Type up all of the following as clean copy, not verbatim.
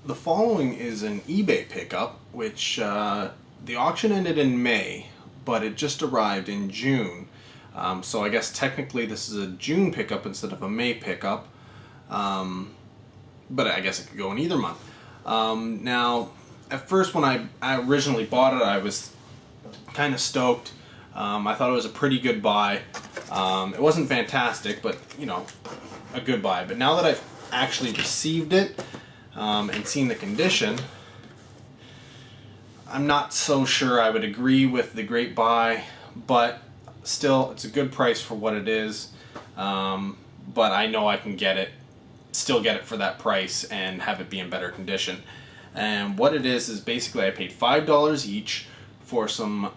The following is an eBay pickup, which the auction ended in May, but it just arrived in June. So I guess technically this is a June pickup instead of a May pickup, but I guess it could go in either month. Now, at first when I originally bought it, I was kind of stoked. I thought it was a pretty good buy. It wasn't fantastic, but you know, a good buy. But now that I've actually received it and seen the condition, I'm not so sure I would agree with the great buy, but still, it's a good price for what it is. But I know I can still get it for that price and have it be in better condition. And what it is basically I paid $5 each for some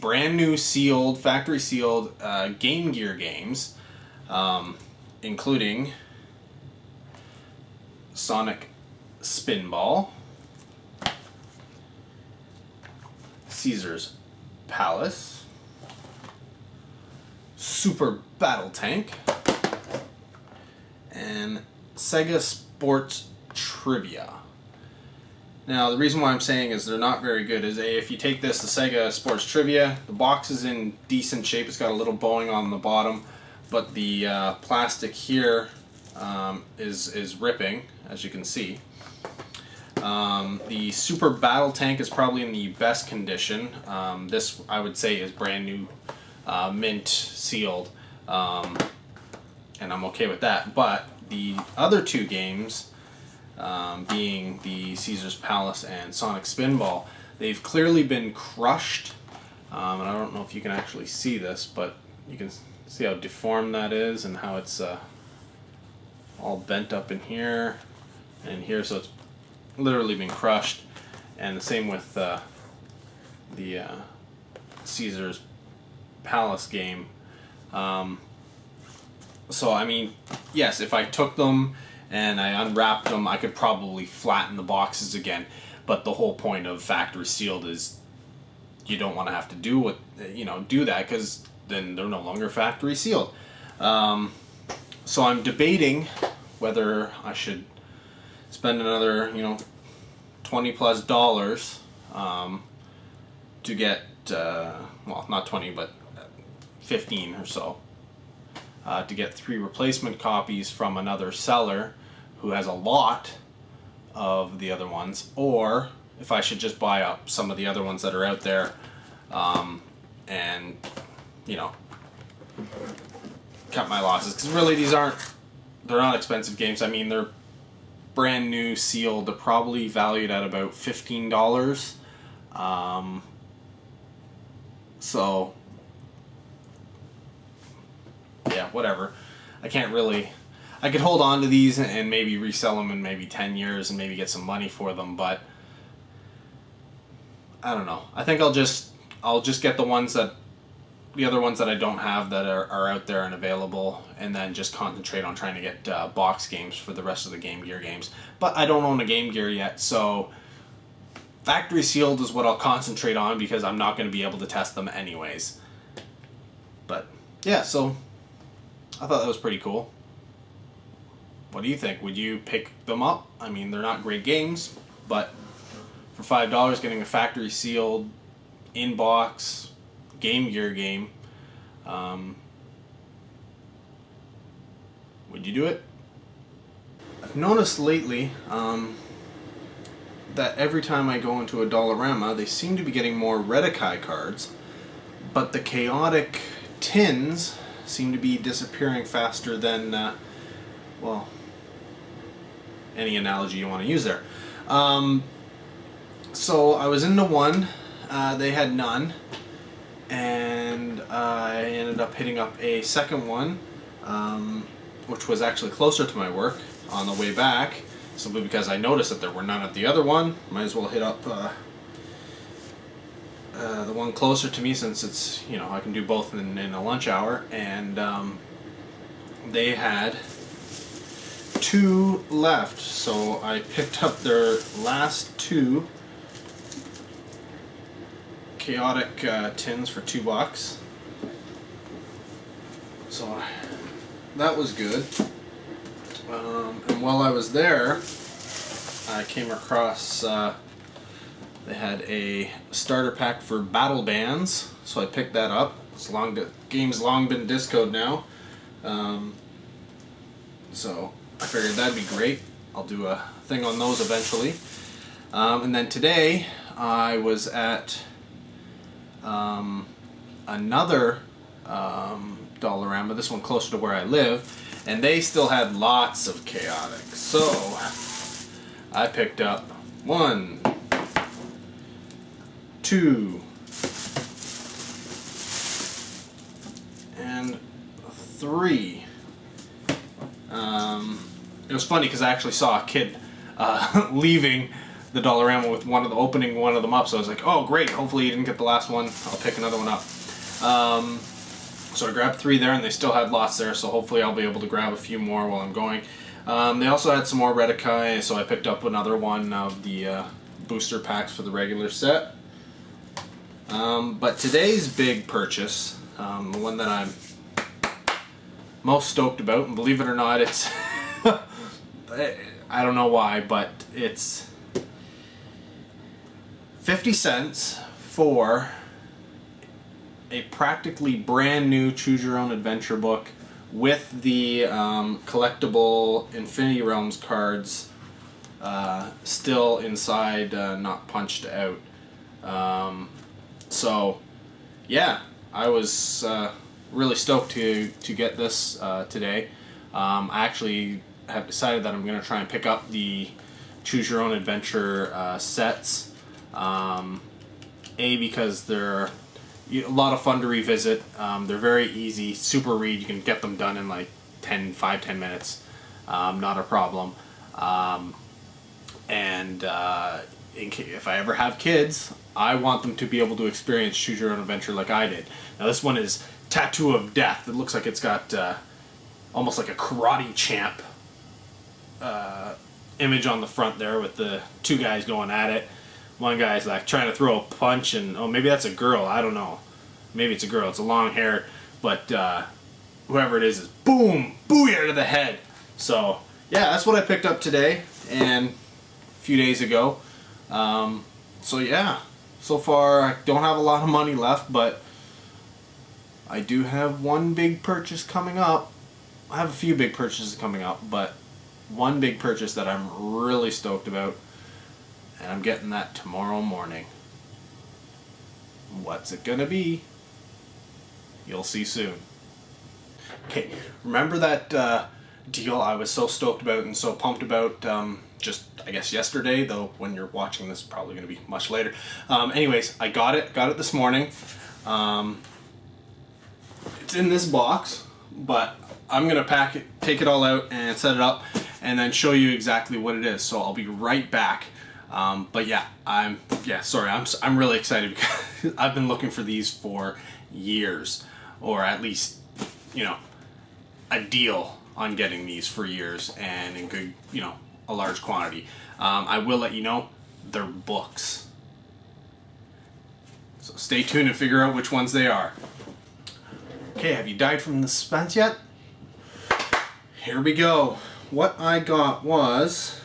brand new sealed, factory sealed Game Gear games, including Sonic Spinball, Caesar's Palace, Super Battle Tank, and Sega Sports Trivia. Now, the reason why I'm saying is they're not very good is if you take this, the Sega Sports Trivia, the box is in decent shape. It's got a little bowing on the bottom, but the plastic here is ripping, as you can see. The Super Battle Tank is probably in the best condition. This, I would say, is brand new, mint sealed, and I'm okay with that. But the other two games, being the Caesar's Palace and Sonic Spinball, they've clearly been crushed. And I don't know if you can actually see this, but you can see how deformed that is and how it's all bent up in here and here. So it's literally been crushed. And the same with the Caesar's Palace game. So I mean, yes, if I took them and I unwrapped them, I could probably flatten the boxes again. But the whole point of factory sealed is you don't want to have to do that, because then they're no longer factory sealed. So I'm debating whether I should spend another $20+ to get well, not 20 but 15 or so, to get 3 replacement copies from another seller who has a lot of the other ones, or if I should just buy up some of the other ones that are out there, and cut my losses, because really they're not expensive games. I mean, they're brand new sealed. They're probably valued at about $15. So yeah, whatever. I could hold on to these and maybe resell them in maybe 10 years and maybe get some money for them, but I don't know. I think I'll just get the other ones that I don't have that are out there and available, and then just concentrate on trying to get box games for the rest of the Game Gear games. But I don't own a Game Gear yet, so factory sealed is what I'll concentrate on, because I'm not going to be able to test them anyways. But yeah, so I thought that was pretty cool. What do you think? Would you pick them up? I mean, they're not great games, but for $5 getting a factory sealed in-box Game Gear game, would you do it? I've noticed lately that every time I go into a Dollarama, they seem to be getting more Redakai cards, but the chaotic tins seem to be disappearing faster than, well, any analogy you want to use there. So I was into one, they had none, and I ended up hitting up a second one, which was actually closer to my work, on the way back, simply because I noticed that there were none at the other one. Might as well hit up the one closer to me, since it's, I can do both in a lunch hour, and they had 2 left, so I picked up their last 2 chaotic tins for $2. So that was good. And while I was there, I came across, they had a starter pack for Battle Bands, so I picked that up. Game's long been discoed now, so I figured that'd be great. I'll do a thing on those eventually. And then today I was at another Dollarama, this one closer to where I live, and they still had lots of chaotic. So I picked up 1, 2, and 3. It was funny because I actually saw a kid leaving the Dollarama with opening one of them up, so I was like, oh great, hopefully you didn't get the last one, I'll pick another one up. So I grabbed 3 there, and they still had lots there, so hopefully I'll be able to grab a few more while I'm going. They also had some more Redikai, so I picked up another one of the booster packs for the regular set. But today's big purchase, the one that I'm most stoked about, and believe it or not, it's I don't know why, but it's 50 cents for a practically brand new Choose Your Own Adventure book with the collectible Infinity Realms cards still inside, not punched out. So yeah, I was really stoked to get this today. I actually have decided that I'm going to try and pick up the Choose Your Own Adventure sets. Because they're a lot of fun to revisit. They're very easy, super read. You can get them done in like 10 minutes. Not a problem. If I ever have kids, I want them to be able to experience Choose Your Own Adventure like I did. Now this one is Tattoo of Death. It looks like it's got almost like a karate champ image on the front there with the 2 guys going at it. One guy's like trying to throw a punch, and oh, maybe that's a girl, I don't know. Maybe it's a girl, it's a long hair, but whoever it is boom, booyah to the head. So yeah, that's what I picked up today and a few days ago. So yeah, so far I don't have a lot of money left, but I do have one big purchase coming up. I have a few big purchases coming up, but one big purchase that I'm really stoked about, and I'm getting that tomorrow morning. What's it gonna be? You'll see soon. Okay, remember that deal I was so stoked about and so pumped about just, I guess, yesterday, though when you're watching this, it's probably gonna be much later. Anyways, I got it this morning. It's in this box, but I'm gonna pack it, take it all out and set it up, and then show you exactly what it is. So I'll be right back. But yeah, I'm really excited because I've been looking for these for years, or at least, a deal on getting these for years and in good, a large quantity. I will let you know, they're books. So stay tuned and figure out which ones they are. Okay, have you died from the suspense yet? Here we go. What I got was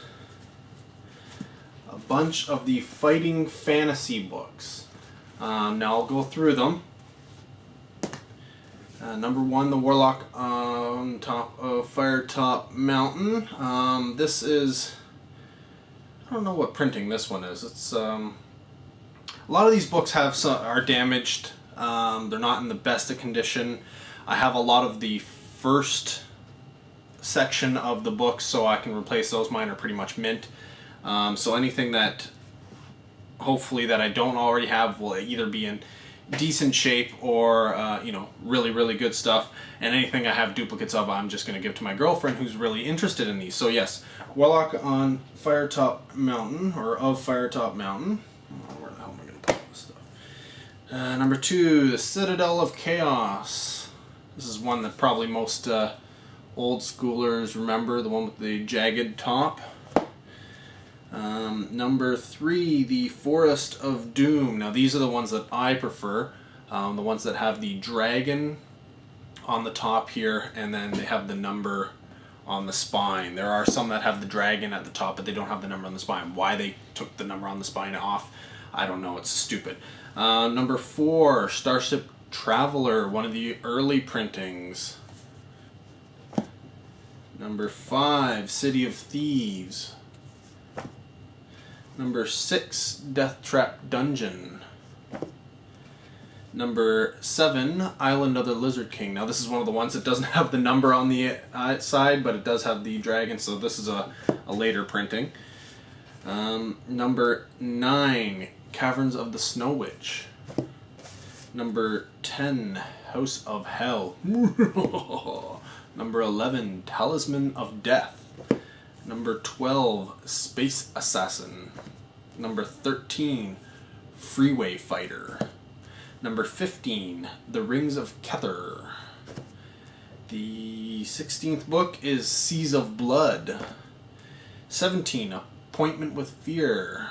a bunch of the fighting fantasy books. Now I'll go through them. Number 1, the Warlock on top of Firetop Mountain. This is, I don't know what printing this one is. It's a lot of these books are damaged. They're not in the best of condition. I have a lot of the first section of the books, so I can replace those. Mine are pretty much mint. So anything that hopefully that I don't already have will either be in decent shape or really, really good stuff. And anything I have duplicates of, I'm just going to give to my girlfriend who's really interested in these. So yes, Warlock on Firetop Mountain, or of Firetop Mountain. Where the hell am I going to put this stuff? Number 2, the Citadel of Chaos. This is one that probably most old schoolers remember, the one with the jagged top. Number 3, the Forest of Doom. Now these are the ones that I prefer, the ones that have the dragon on the top here, and then they have the number on the spine. There are some that have the dragon at the top, but they don't have the number on the spine. Why they took the number on the spine off, I don't know. It's stupid. Number 4, Starship Traveler, one of the early printings. Number 5, City of Thieves. Number 6, Death Trap Dungeon. Number 7, Island of the Lizard King. Now this is one of the ones that doesn't have the number on the side, but it does have the dragon, so this is a later printing. Number 9, Caverns of the Snow Witch. Number 10, House of Hell. Number 11, Talisman of Death. Number 12, Space Assassin. Number 13, Freeway Fighter. Number 15, The Rings of Kether. The 16th book is Seas of Blood. 17, Appointment with Fear.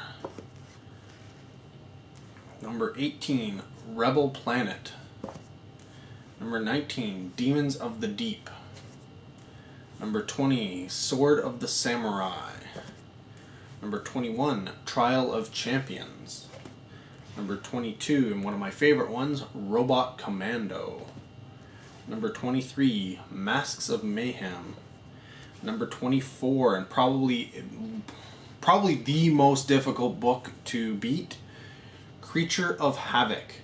Number 18, Rebel Planet. Number 19, Demons of the Deep. Number 20, Sword of the Samurai. Number 21, Trial of Champions. Number 22, and one of my favorite ones, Robot Commando. Number 23, Masks of Mayhem. Number 24, and probably the most difficult book to beat, Creature of Havoc.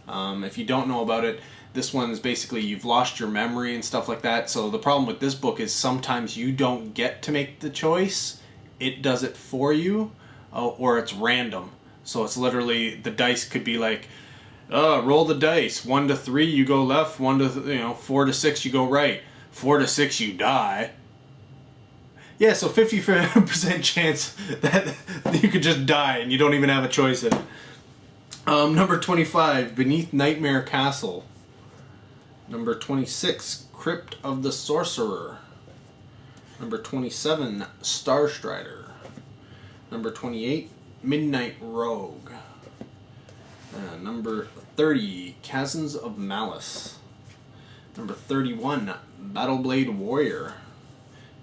If you don't know about it, this one's basically you've lost your memory and stuff like that. So the problem with this book is sometimes you don't get to make the choice. It does it for you, or it's random. So it's literally, the dice could be like, roll the dice. 1 to 3 you go left. 4 to 6 you go right. 4 to 6 you die. Yeah, so 50% chance that you could just die and you don't even have a choice in it. Number 25, Beneath Nightmare Castle. Number 26, Crypt of the Sorcerer. Number 27, Starstrider. Number 28, Midnight Rogue. Number 30, Chasms of Malice. Number 31, Battleblade Warrior.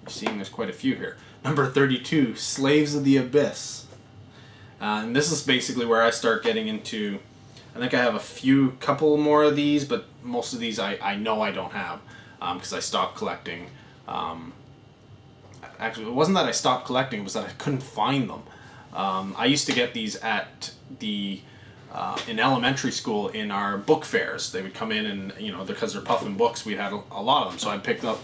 You're seeing there's quite a few here. Number 32, Slaves of the Abyss. And this is basically where I start getting into, I think I have a couple more of these, but most of these I know I don't have, because I stopped collecting. Actually, it wasn't that I stopped collecting, it was that I couldn't find them. I used to get these at the in elementary school in our book fairs. They would come in and, because they're Puffin books, we had a lot of them. So I picked up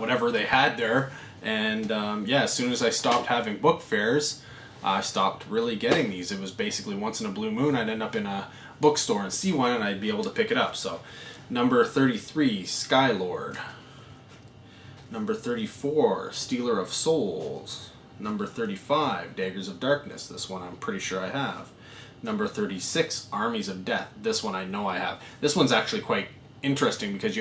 whatever they had there. And as soon as I stopped having book fairs, I stopped really getting these. It was basically once in a blue moon, I'd end up in a bookstore and see one and I'd be able to pick it up. So number 33, Skylord. Number 34, Stealer of Souls. Number 35, Daggers of Darkness. This one I'm pretty sure I have. Number 36, Armies of Death. This one I know I have. This one's actually quite interesting because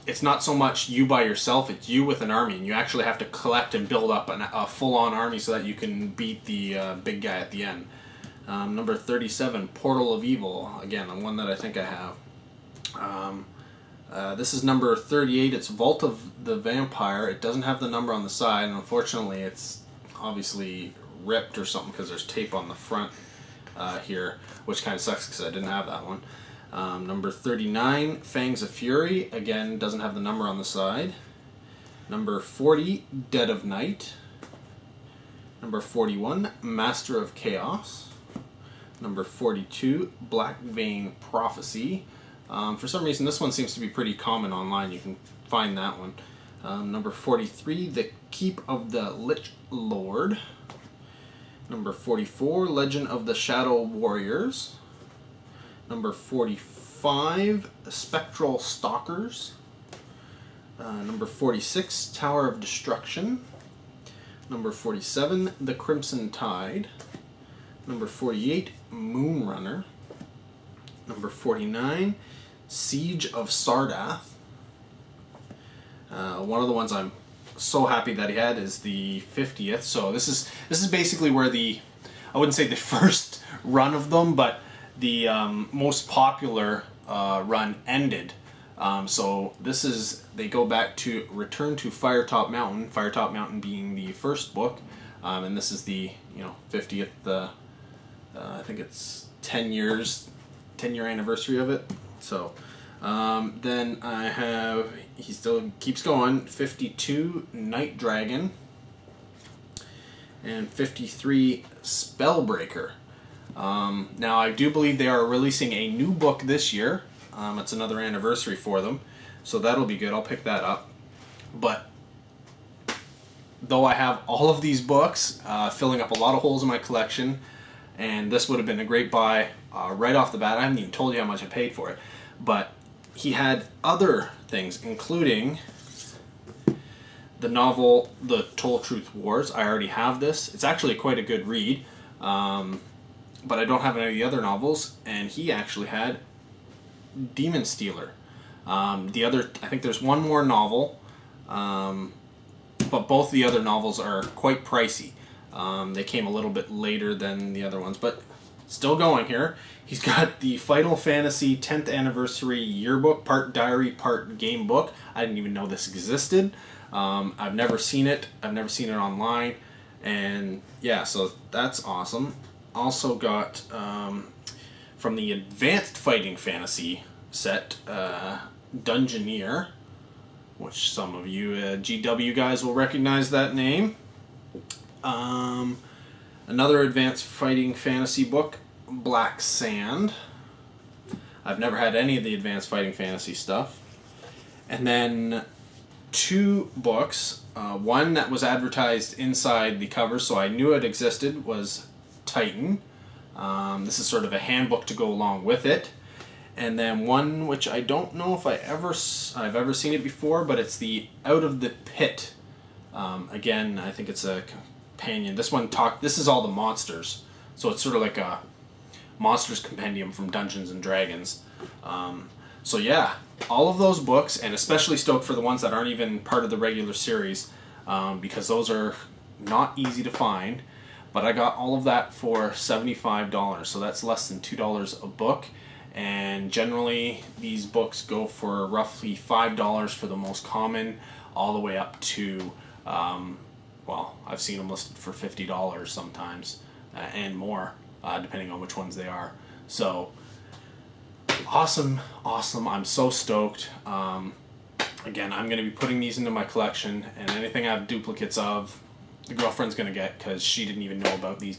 it's not so much you by yourself, it's you with an army, and you actually have to collect and build up a full-on army so that you can beat the big guy at the end. Number 37, Portal of Evil. Again, the one that I think I have. This is number 38. It's Vault of the Vampire. It doesn't have the number on the side, and unfortunately it's obviously ripped or something because there's tape on the front here, which kind of sucks because I didn't have that one. Number 39, Fangs of Fury. Again, doesn't have the number on the side. Number 40, Dead of Night. Number 41, Master of Chaos. Number 42, Black Vein Prophecy. For some reason, this one seems to be pretty common online. You can find that one. Number 43, The Keep of the Lich Lord. Number 44, Legend of the Shadow Warriors. Number 45, Spectral Stalkers. Number 46, Tower of Destruction. Number 47, The Crimson Tide. Number 48, Moonrunner. Number 49, Siege of Sardath. One of the ones I'm so happy that he had is the 50th. So this is basically where I wouldn't say the first run of them, but the most popular run ended. So this is, they go back to Return to Firetop Mountain, Firetop Mountain being the first book, and this is the 50th, I think it's 10 year anniversary of it. So then I have, he still keeps going, 52 Night Dragon and 53 Spellbreaker. Now I do believe they are releasing a new book this year. It's another anniversary for them, so that'll be good. I'll pick that up. But though I have all of these books, filling up a lot of holes in my collection, and this would have been a great buy right off the bat. I haven't even told you how much I paid for it, but he had other things, including the novel The Toll Truth Wars. I already have this. It's actually quite a good read, but I don't have any of the other novels, and he actually had Demon Stealer. I think there's one more novel, but both the other novels are quite pricey. They came a little bit later than the other ones, but still going here. He's got the Final Fantasy 10th Anniversary Yearbook, part diary, part game book. I didn't even know this existed. I've never seen it. I've never seen it online. And yeah, so that's awesome. Also got from the Advanced Fighting Fantasy set, Dungeoneer, which some of you GW guys will recognize that name. Another Advanced Fighting Fantasy book, Black Sand. I've never had any of the Advanced Fighting Fantasy stuff. And then two books. One that was advertised inside the cover, so I knew it existed, was Titan. This is sort of a handbook to go along with it. And then one which I don't know if I've ever seen it before, but it's the Out of the Pit. Again, I think it's a companion. This is all the monsters, so it's sort of like a monsters compendium from Dungeons and Dragons. So yeah, all of those books, and especially stoked for the ones that aren't even part of the regular series, because those are not easy to find. But I got all of that for $75, so that's less than $2 a book. And generally, these books go for roughly $5 for the most common, all the way up to, well, I've seen them listed for $50 sometimes, and more, depending on which ones they are. So, awesome. I'm so stoked. Again, I'm going to be putting these into my collection, and anything I have duplicates of, the girlfriend's going to get, because she didn't even know about these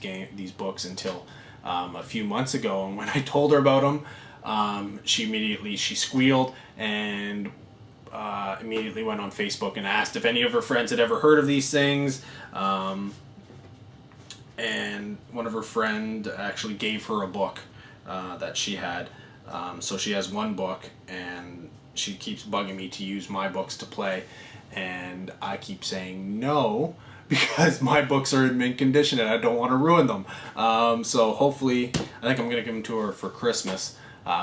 books until a few months ago. And when I told her about them, she squealed and immediately went on Facebook and asked if any of her friends had ever heard of these things. And one of her friends actually gave her a book that she had. So she has one book, and she keeps bugging me to use my books to play, and I keep saying no, because my books are in mint condition and I don't want to ruin them. So hopefully, I think I'm going to give them to her for Christmas.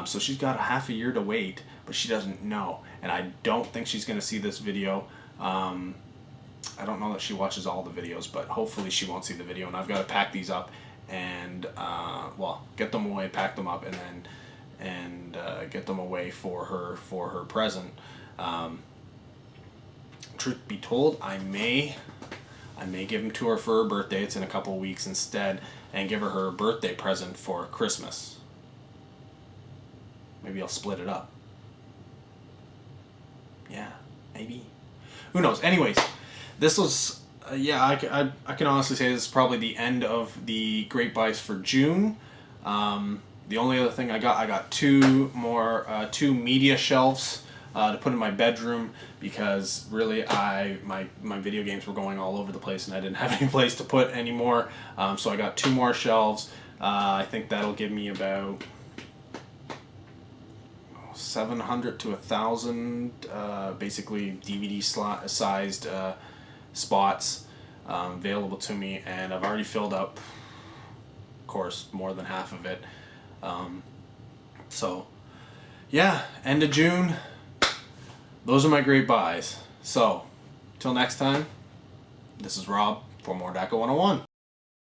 So she's got a half a year to wait, but she doesn't know. And I don't think she's going to see this video. I don't know that she watches all the videos, but hopefully she won't see the video. And I've got to pack these up and, well, get them away, pack them up, and then get them away for her present. Truth be told, I may give them to her for her birthday. It's in a couple of weeks instead, and give her birthday present for Christmas. Maybe I'll split it up. Yeah, maybe. Who knows? Anyways, this was, I can honestly say this is probably the end of the great buys for June. The only other thing I got two media shelves to put in my bedroom, because really my video games were going all over the place and I didn't have any place to put anymore. So I got two more shelves. I think that'll give me about 700 to 1,000 basically DVD sized spots available to me, and I've already filled up, of course, more than half of it. So yeah, end of June, those are my great buys. So till next time, this is Rob for more Dakka 101.